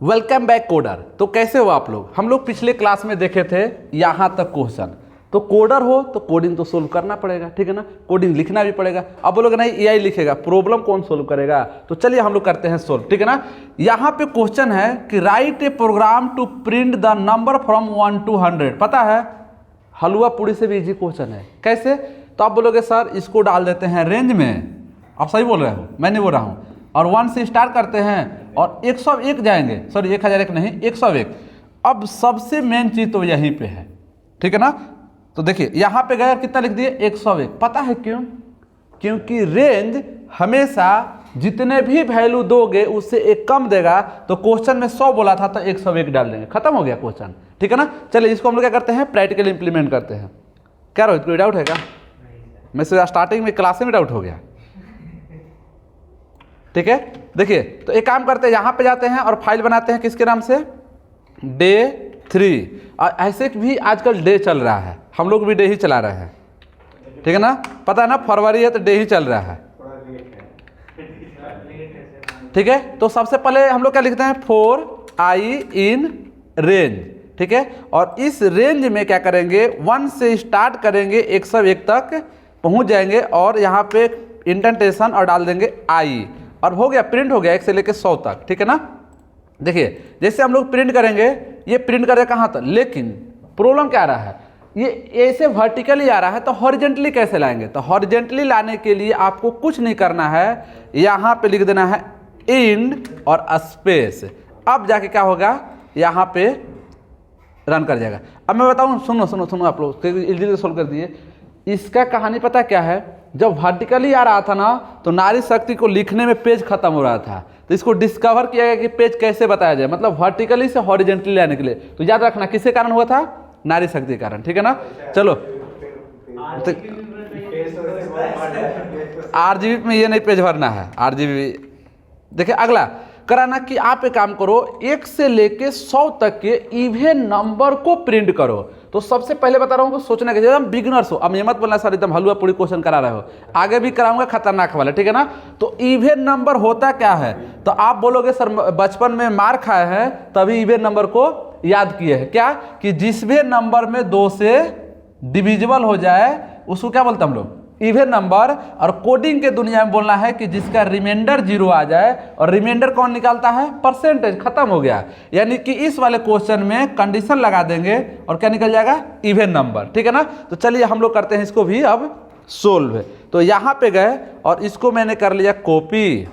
Welcome back coder. तो कैसे हो आप लोग? हम लोग पिछले क्लास में देखे थे यहाँ तक क्वेश्चन। तो कोडर हो तो कोडिंग तो सोल्व करना पड़ेगा, ठीक है ना, कोडिंग लिखना भी पड़ेगा। अब बोलोगे नहीं एआई लिखेगा, प्रॉब्लम कौन सोल्व करेगा? तो चलिए हम लोग करते हैं सोल्व, ठीक है ना। यहाँ पे क्वेश्चन है कि write a program to print the number from 1 to 100। पता है हलवा पूड़ी से भी इजी क्वेश्चन है। कैसे? तो आप बोलोगे सर इसको डाल देते हैं रेंज में। आप सही बोल रहे हो, मैं नहीं बोल रहा हूँ। और 1 से स्टार्ट करते हैं और 101 जाएंगे, सॉरी 1001 नहीं 101। अब सबसे मेन चीज़ तो यहीं पे है, ठीक है ना। तो देखिए यहाँ पे गए और कितना लिख दिए 101। पता है क्यों? क्योंकि रेंज हमेशा जितने भी वैल्यू दोगे उससे एक कम देगा। तो क्वेश्चन में 100 बोला था तो 101 डाल देंगे, खत्म हो गया क्वेश्चन, ठीक है ना। चलिए इसको हम लोग क्या करते हैं, प्रैक्टिकल इंप्लीमेंट करते हैं। क्या रोहित कोई डाउट है क्या? मैं से स्टार्टिंग में क्लास में डाउट हो गया, ठीक है। देखिए तो एक काम करते हैं, यहाँ पे जाते हैं और फाइल बनाते हैं किसके नाम से, डे 3। और ऐसे भी आजकल डे चल रहा है, हम लोग भी डे ही चला रहे हैं, ठीक है ना। पता है ना फरवरी है तो डे ही चल रहा है, ठीक है। तो सबसे पहले हम लोग क्या लिखते हैं, 4i इन रेंज, ठीक है। और इस रेंज में क्या करेंगे, 1 से स्टार्ट करेंगे 101 तक पहुंच जाएंगे और यहाँ पे इंडेंटेशन और डाल देंगे i। और हो गया, प्रिंट हो गया 1 से लेकर 100 तक, ठीक है ना। देखिए जैसे हम लोग प्रिंट करेंगे, ये प्रिंट करें कहाँ तक, लेकिन प्रॉब्लम क्या आ रहा है, ये ऐसे वर्टिकली आ रहा है तो हॉरिजेंटली कैसे लाएंगे। तो हॉरिजेंटली लाने के लिए आपको कुछ नहीं करना है, यहाँ पे लिख देना है इंड और स्पेस। अब जाके क्या होगा, यहाँ पे रन कर जाएगा। अब मैं बताऊँ, सुनो सुनो सुनो आप लोग, जल्दी से सोल्व कर दिए। इसका कहानी पता क्या है, जब वर्टिकली आ रहा था ना तो नारी शक्ति को लिखने में पेज खत्म हो रहा था। तो इसको डिस्कवर किया गया कि पेज कैसे बताया जाए, मतलब वर्टिकली से हॉरिजेंटली लाने के लिए। तो याद रखना किसके कारण हुआ था, नारी शक्ति के कारण, ठीक है ना। चलो आरजीबी में ये नहीं पेज भरना है, आरजीबी। देखिए अगला कराना कि आप एक काम करो, 1 से लेके 100 तक के इवन नंबर को प्रिंट करो। तो सबसे पहले बता रहा हूँ सोचने के एकदम बिगिनर्स हो। अब ये मत बोलना सर एकदम हलवा पूरी क्वेश्चन करा रहे हो, आगे भी कराऊंगा खतरनाक वाला, ठीक है ना। तो इवन नंबर होता क्या है, तो आप बोलोगे सर बचपन में मार खाए हैं तभी इवन नंबर को याद किए हैं। क्या कि जिस भी नंबर में 2 से डिविजिबल हो जाए उसको क्या बोलते हैं हम लोग, इवन नंबर। और कोडिंग के दुनिया में बोलना है कि जिसका रिमाइंडर 0 आ जाए, और रिमाइंडर कौन निकालता है, परसेंटेज। खत्म हो गया। यानी कि इस वाले क्वेश्चन में कंडीशन लगा देंगे और क्या निकल जाएगा, इवन नंबर, ठीक है ना। तो चलिए हम लोग करते हैं इसको भी अब सोल्व। तो यहाँ पे गए और इसको मैंने कर लिया कॉपी,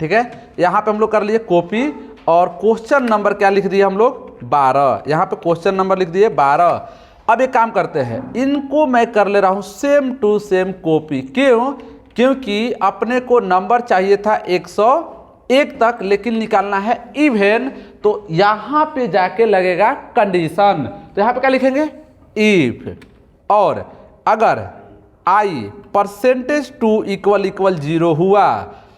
ठीक है। यहाँ पे हम लोग कर लिए कॉपी और क्वेश्चन नंबर क्या लिख दिए हम लोग, 12। यहाँ पे क्वेश्चन नंबर लिख दिए 12। अब एक काम करते हैं, इनको मैं कर ले रहा हूं सेम टू सेम कॉपी। क्यों? क्योंकि अपने को नंबर चाहिए था 101 तक, लेकिन निकालना है इवन। तो यहाँ पे जाके लगेगा कंडीशन। तो यहाँ पे क्या लिखेंगे, इफ। और अगर i परसेंटेज 2 = 0 हुआ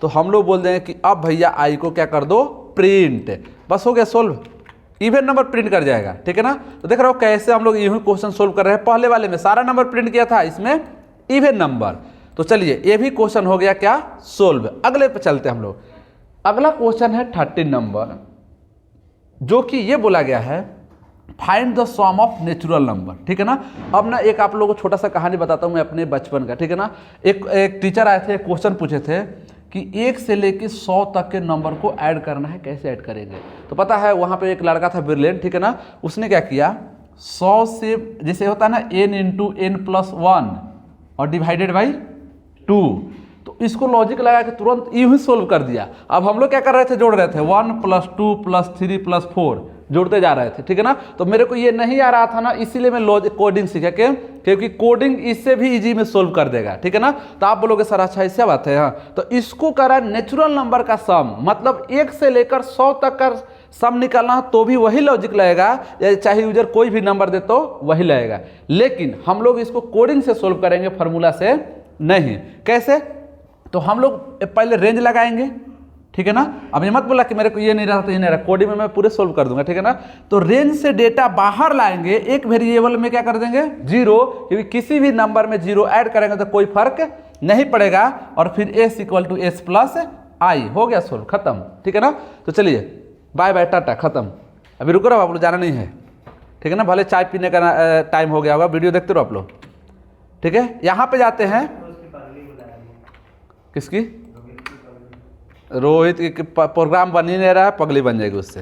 तो हम लोग बोल देंगे कि अब भैया i को क्या कर दो, प्रिंट। बस हो गया सोल्व, इवन नंबर प्रिंट कर जाएगा, ठीक है ना। तो देख रहे हो कैसे हम लोग यूं क्वेश्चन सोल्व कर रहे हैं। पहले वाले में सारा नंबर प्रिंट किया था, इसमें इवन नंबर। तो चलिए ये भी क्वेश्चन हो गया क्या, सोल्व। अगले पे चलते हैं हम लोग। अगला क्वेश्चन है 13 नंबर, जो कि ये बोला गया है find the sum of natural number, ठीक है ना। अब ना एक आप लोगों को छोटा सा कहानी बताता हूँ मैं अपने बचपन का, ठीक है ना। एक टीचर आए थे, क्वेश्चन पूछे थे कि 1 से लेके 100 तक के नंबर को ऐड करना है, कैसे ऐड करेंगे। तो पता है वहाँ पे एक लड़का था ब्रिलियंट, ठीक है ना। उसने क्या किया, 100 से जैसे होता है ना n × n+1 और डिवाइडेड बाई 2। तो इसको लॉजिक लगा के तुरंत यूं ही सोल्व कर दिया। अब हम लोग क्या कर रहे थे, जोड़ रहे थे 1 + 2 + 3 + 4 जोड़ते जा रहे थे, ठीक है ना। तो मेरे को ये नहीं आ रहा था ना, इसीलिए मैं लॉजिक कोडिंग सीखा के, क्योंकि कोडिंग इससे भी इजी में सोल्व कर देगा, ठीक है ना। तो आप बोलोगे सर अच्छा ऐसा बात है। हाँ, तो इसको करा नेचुरल नंबर का सम, मतलब 1 से लेकर 100 तक का सम निकालना तो भी वही लॉजिक लगेगा, या चाहे यूजर कोई भी नंबर दे तो वही लगेगा। लेकिन हम लोग इसको कोडिंग से सोल्व करेंगे, फार्मूला से नहीं। कैसे? तो हम लोग पहले रेंज लगाएंगे, ठीक है ना। अब ये मत बोला कि मेरे को ये नहीं रहा तो ये नहीं रहा, कोडिंग में मैं पूरे सोल्व कर दूंगा, ठीक है ना। तो रेंज से डेटा बाहर लाएंगे, एक वेरिएबल में क्या कर देंगे, 0, क्योंकि किसी भी नंबर में 0 ऐड करेंगे तो कोई फर्क नहीं पड़ेगा। और फिर s = s + i, हो गया सोल्व, खत्म, ठीक है ना। तो चलिए बाय बाय टाटा खत्म। अभी रुको रहो, आप लोग जाना नहीं है, ठीक है ना। भले चाय पीने का टाइम हो गया होगा, वीडियो देखते रहो आप लोग, ठीक है। यहाँ पे जाते हैं, किसकी? रोहित की प्रोग्राम बन ही नहीं रहा है, पगली बन जाएगी उससे।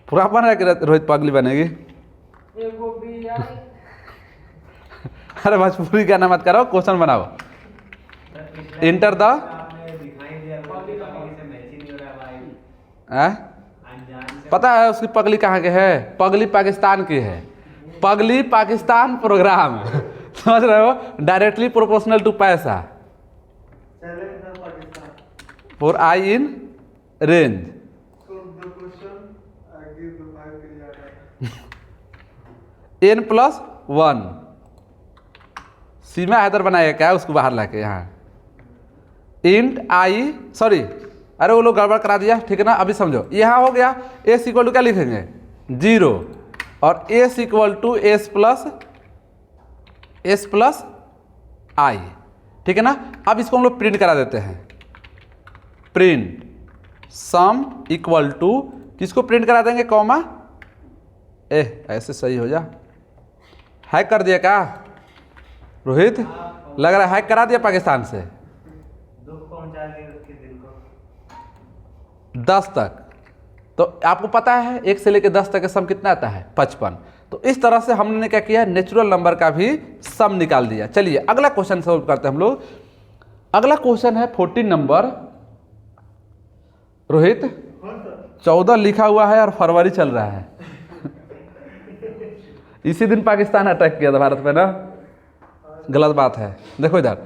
प्रोग्राम बन रहा है कि रोहित पगली बनेगी? अरे भोजपुरी का ना मत करो, क्वेश्चन बनाओ। इंटर द पता है उसकी पगली कहाँ के है? पगली पाकिस्तान की है, पगली पाकिस्तान प्रोग्राम समझ रहे हो? डायरेक्टली प्रोपोर्शनल टू पैसा for I in range. n+1 सीमा हैदर बनाएगा क्या उसको बाहर लाके यहाँ? इंट आई, सॉरी अरे वो लोग गड़बड़ करा दिया, ठीक है ना। अभी समझो, यहाँ हो गया एस इक्वल टू क्या लिखेंगे? 0 और S equal to S plus I, ठीक है ना। अब इसको हम लोग प्रिंट करा देते हैं। प्रिंट सम इक्वल टू, किसको प्रिंट करा देंगे? कॉमा, ऐसे सही हो जा। हैक कर दिया क्या रोहित? लग रहा है हैक करा दिया पाकिस्तान से। दुख पहुंचा दिया उसके दिल को। 10 तक तो आपको पता है 1 से लेकर 10 तक का सम कितना आता है? 55। तो इस तरह से हमने क्या किया, नेचुरल नंबर का भी सम निकाल दिया। चलिए अगला क्वेश्चन सॉल्व करते हैं हम लोग। अगला क्वेश्चन है 14 नंबर। रोहित 14 लिखा हुआ है और फरवरी चल रहा है इसी दिन पाकिस्तान अटैक किया था भारत पे ना, गलत बात है। देखो इधर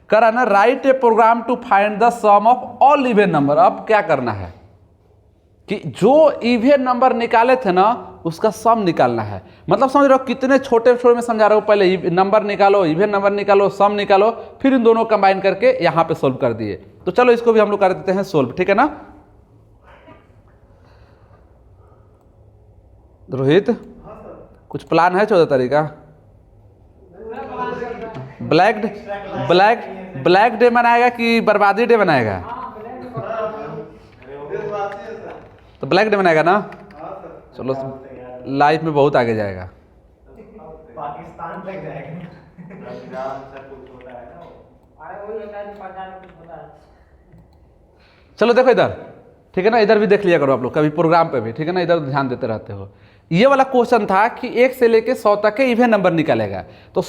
करा ना, write a program to find the sum of all even number. अब क्या करना है कि जो इवन नंबर निकाले थे ना उसका सम निकालना है। मतलब समझ रहे हो कितने छोटे छोटे में समझा रहा हूँ। पहले नंबर निकालो, इवन नंबर निकालो, सम निकालो, फिर इन दोनों कंबाइन करके यहाँ पे सोल्व कर दिए। तो चलो इसको भी हम लोग कर देते हैं सोल्व, ठीक है ना। रोहित कुछ प्लान है 14 तारीख का? ब्लैक डे मनाएगा कि बर्बादी डे मनाएगा? तो ब्लैक डे मनाएगा ना। चलो लाइफ में बहुत आगे जाएगा। पाकिस्तान तक जाएगा। चलो देखो इधर, ठीक है ना। इधर भी देख लिया करो आप लोग कभी प्रोग्राम पे भी, ठीक है ना। इधर ध्यान देते रहते हो। ये वाला क्वेश्चन था कि 1 से लेके 100 तक के इवन नंबर निकालेगा। तो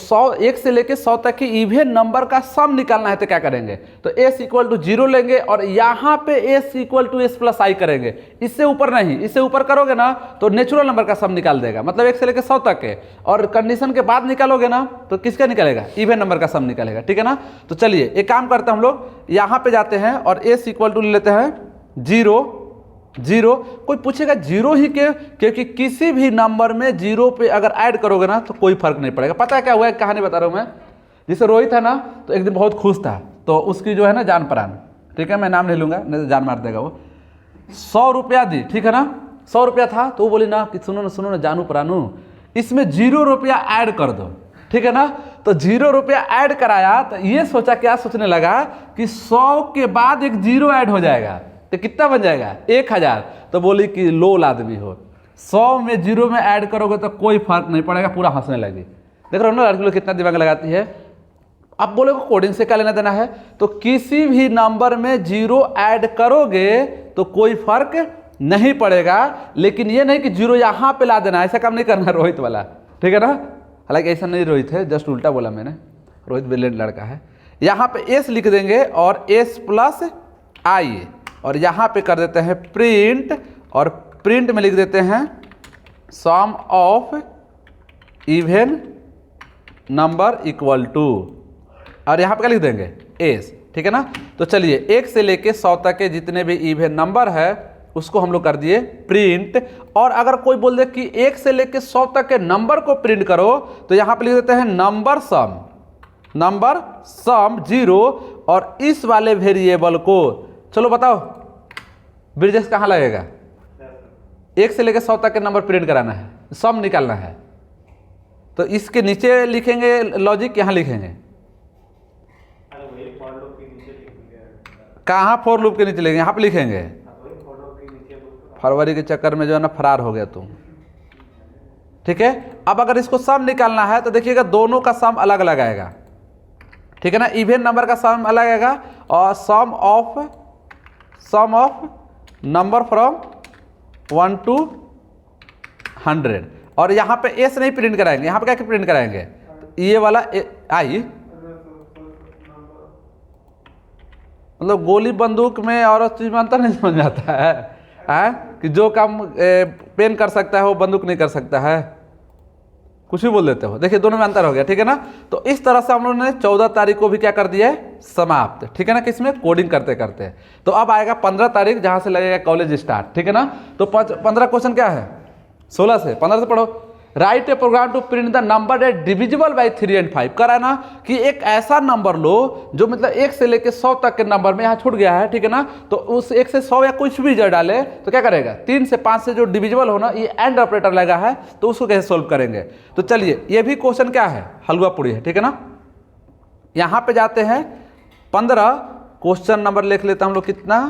1 से लेके 100 तक के इवन नंबर का सम निकालना है तो क्या करेंगे? तो s इक्वल टू 0 लेंगे और यहाँ पे s equal to S plus I करेंगे। इससे ऊपर नहीं, इससे ऊपर करोगे ना तो नेचुरल नंबर का सम निकाल देगा। मतलब 1 से लेके 100 तक के, और कंडीशन के बाद निकालोगे ना तो किसका निकलेगा? इवन नंबर का सम निकलेगा, ठीक है ना। तो चलिए एक काम करते हैं हम लोग, यहाँ पे जाते हैं और s इक्वल टू ले लेते हैं 0। कोई पूछेगा 0 ही क्यों? क्योंकि किसी भी नंबर में 0 पे अगर ऐड करोगे ना तो कोई फर्क नहीं पड़ेगा। पता है क्या हुआ है? कहानी बता रहा हूँ मैं। जैसे रोहित है ना, तो एक दिन बहुत खुश था, तो उसकी जो है ना जान परान, ठीक है, मैं नाम नहीं लूंगा नहीं तो जान मार देगा वो, 100 रुपया दी, ठीक है ना। 100 रुपया था तो वो बोली ना कि सुनो ना जानू परानू, इसमें 0 रुपया ऐड कर दो, ठीक है ना। तो 0 रुपया ऐड कराया तो ये सोचा, क्या सोचने लगा कि 100 के बाद एक 0 ऐड हो जाएगा तो कितना बन जाएगा? 1000। तो बोली कि लोल आदमी हो, 100 में 0 में ऐड करोगे तो कोई फर्क नहीं पड़ेगा, पूरा हंसने लगी। देख रहे हो ना लड़की लोग कितना दिमाग लगाती है। अब बोलोगे कोडिंग से क्या लेना देना है? तो किसी भी नंबर में 0 ऐड करोगे तो कोई फर्क नहीं पड़ेगा, लेकिन ये नहीं कि 0 यहाँ पे ला देना, ऐसा काम नहीं करना रोहित वाला, ठीक है ना। हालांकि ऐसा नहीं रोहित है, जस्ट उल्टा बोला मैंने, रोहित ब्रिलियंट लड़का है। यहाँ पे एस लिख देंगे और एस प्लस आई, और यहाँ पे कर देते हैं प्रिंट, और प्रिंट में लिख देते हैं sum of even number equal to, और यहाँ पे क्या लिख देंगे? एस, ठीक है ना। तो चलिए 1 से लेके 100 तक के जितने भी इवन नंबर है उसको हम लोग कर दिए प्रिंट। और अगर कोई बोल दे कि 1 से लेके 100 तक के नंबर को प्रिंट करो तो यहाँ पे लिख देते हैं नंबर सम 0, और इस वाले वेरिएबल को, चलो बताओ ब्रिजेश कहाँ लगेगा? 1 से लेकर 100 तक के नंबर प्रिंट कराना है, सम निकालना है, तो इसके नीचे लिखेंगे लॉजिक, यहाँ लिखेंगे कहाँ फॉर लूप के नीचे लिखेंगे, यहाँ पे लिखेंगे। फरवरी के चक्कर में जो है ना फरार हो गया तुम। ठीक है, अब अगर इसको सम निकालना है तो देखिएगा दोनों का सम अलग अलग आएगा। ठीक है ना, इवन नंबर का सम अलग आएगा और सम ऑफ नंबर फ्रॉम 1 to 100। और यहाँ पे एस नहीं प्रिंट कराएंगे, यहाँ पे क्या प्रिंट कराएंगे, ये वाला आई, मतलब गोली बंदूक में और उस चीज में अंतर नहीं समझ आता है कि जो काम पेन कर सकता है वो बंदूक नहीं कर सकता है, कुछ भी बोल देते हो। देखिए दोनों में अंतर हो गया। ठीक है ना, तो इस तरह से हम लोगों ने 14 तारीख को भी क्या कर दिया है, समाप्त। ठीक है ना, किसमें, कोडिंग करते करते। तो अब आएगा 15 तारीख जहां से लगेगा कॉलेज स्टार्ट। ठीक है ना, तो 15 क्वेश्चन क्या है, 16 से 15 से पढ़ो। Write a program to print the number at divisible by 3 and 5। कर है ना कि एक ऐसा नंबर लो जो मतलब 1 से लेकर 100 तक के नंबर में, यहाँ छूट गया है। ठीक है ना, तो उस 1 से 100 या कुछ भी जड़ डाले तो क्या करेगा, 3 से 5 से जो डिविजिबल हो ना, ये एंड ऑपरेटर लगा है तो उसको कैसे सोल्व करेंगे। तो चलिए ये भी क्वेश्चन क्या है, हलवा पूरी है। ठीक है ना, यहाँ पे जाते हैं 15, क्वेश्चन नंबर लिख लेते हैं हम लोग, कितना,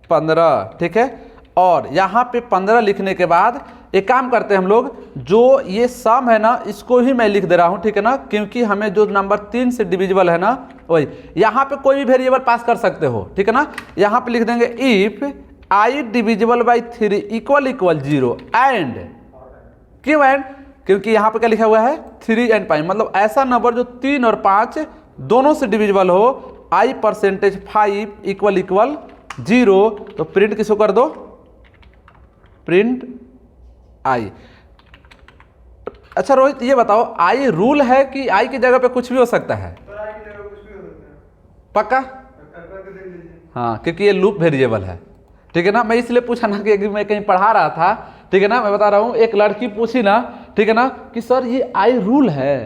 15। ठीक है, और यहाँ पे 15 लिखने के बाद एक काम करते हैं हम लोग, जो ये सम है ना इसको ही मैं लिख दे रहा हूँ। ठीक है ना, क्योंकि हमें जो नंबर 3 से डिविजिबल है ना वही, यहाँ पे कोई भी वेरिएबल पास कर सकते हो। ठीक है ना, यहाँ पे लिख देंगे if i divisible by 3 equal 0 and, क्यों एंड, क्योंकि यहाँ पे क्या लिखा हुआ है 3 and 5, मतलब ऐसा नंबर जो 3 और 5 दोनों से डिविजिबल हो, i% 5 इक्वल 0। तो प्रिंट किसको कर दो, प्रिंट आई। अच्छा रोहित ये बताओ, आई रूल है कि आई की जगह पे कुछ भी हो सकता है, पक्का? हाँ, क्योंकि ये लूप वेरिएबल है। ठीक है ना, मैं इसलिए पूछा ना कि मैं कहीं पढ़ा रहा था। ठीक है ना, मैं बता रहा हूँ, एक लड़की पूछी ना, ठीक है ना, कि सर ये आई रूल है,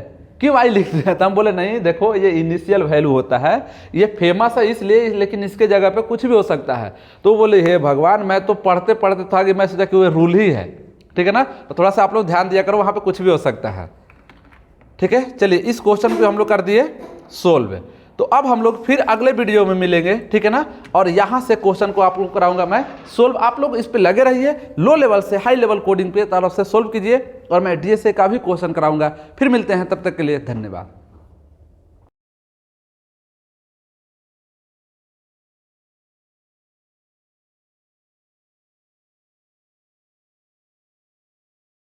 क्यों आई लिख रहे हैं, तो हम बोले नहीं देखो ये इनिशियल वैल्यू होता है, ये फेमस है इसलिए, लेकिन इसके जगह पे कुछ भी हो सकता है। तो बोले हे भगवान, मैं तो पढ़ते पढ़ते था कि मैं सोचा कि वो रूल ही है। ठीक है ना, तो थोड़ा सा आप लोग ध्यान दिया करो, वहाँ पे कुछ भी हो सकता है। ठीक है, चलिए इस क्वेश्चन को हम लोग कर दिए सोल्व। तो अब हम लोग फिर अगले वीडियो में मिलेंगे। ठीक है ना, और यहाँ से क्वेश्चन को आप लोग कराऊंगा मैं सोल्व। आप लोग इस पे लगे रहिए, लो लेवल से हाई लेवल कोडिंग पे तरफ से सोल्व कीजिए, और मैं DSA का भी क्वेश्चन कराऊंगा। फिर मिलते हैं, तब तक के लिए धन्यवाद।